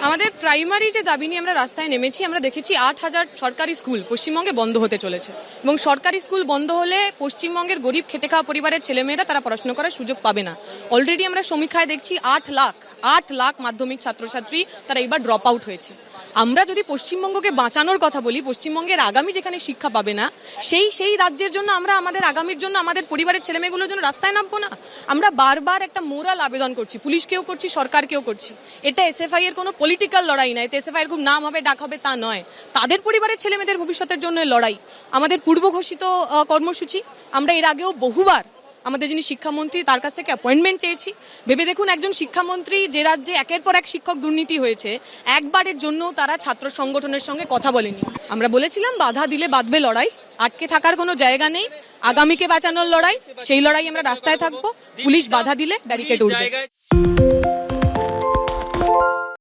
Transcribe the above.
আমাদের প্রাইমারি যে দাবি নিয়ে আমরা রাস্তায় নেমেছি, আমরা দেখেছি 8,000 সরকারি স্কুল পশ্চিমবঙ্গে বন্ধ হতে চলেছে এবং সরকারি স্কুল বন্ধ হলে পশ্চিমবঙ্গের গরিব খেটে খাওয়া পরিবারের ছেলেমেয়েরা তারা পড়াশোনা করার সুযোগ পাবে না। অলরেডি আমরা সমীক্ষায় দেখছি 8 লাখ মাধ্যমিক ছাত্রছাত্রী তারা এবার ড্রপ আউট হয়েছে। আমরা যদি পশ্চিমবঙ্গকে বাঁচানোর কথা বলি, পশ্চিমবঙ্গের আগামী যেখানে শিক্ষা পাবে না সেই রাজ্যের জন্য আমরা আমাদের আগামীর জন্য আমাদের পরিবারের ছেলেমেয়েগুলোর জন্য রাস্তায় নামবো না? আমরা বারবার একটা মোরাল আবেদন করছি, পুলিশকেও করছি, সরকারকেও করছি। এটা এসএফআই এর কোনো পলিটিক্যাল লড়াই নয়, এতে এসএফআই এর খুব নাম হবে, ডাক হবে তা নয়। তাদের পরিবারের ছেলেমেয়েদের ভবিষ্যতের জন্য লড়াই। আমাদের পূর্ব ঘোষিত কর্মসূচি আমরা এর আগেও বহুবার আমাদের যিনি শিক্ষামন্ত্রী তার কাছ থেকে অ্যাপয়েন্টমেন্ট চেয়েছি। ভেবে দেখুন, একজন শিক্ষামন্ত্রী যে রাজ্যে একের পর এক শিক্ষক দুর্নীতি হয়েছে, একবারের জন্য তারা ছাত্র সংগঠনের সঙ্গে কথা বলেনি। আমরা বলেছিলাম বাধা দিলে বাঁধবে লড়াই, আটকে থাকার কোনো জায়গা নেই। আগামীকে বাঁচানোর লড়াই, সেই লড়াই আমরা রাস্তায় থাকবো। পুলিশ বাধা দিলে ব্যারিকেড উঠবে।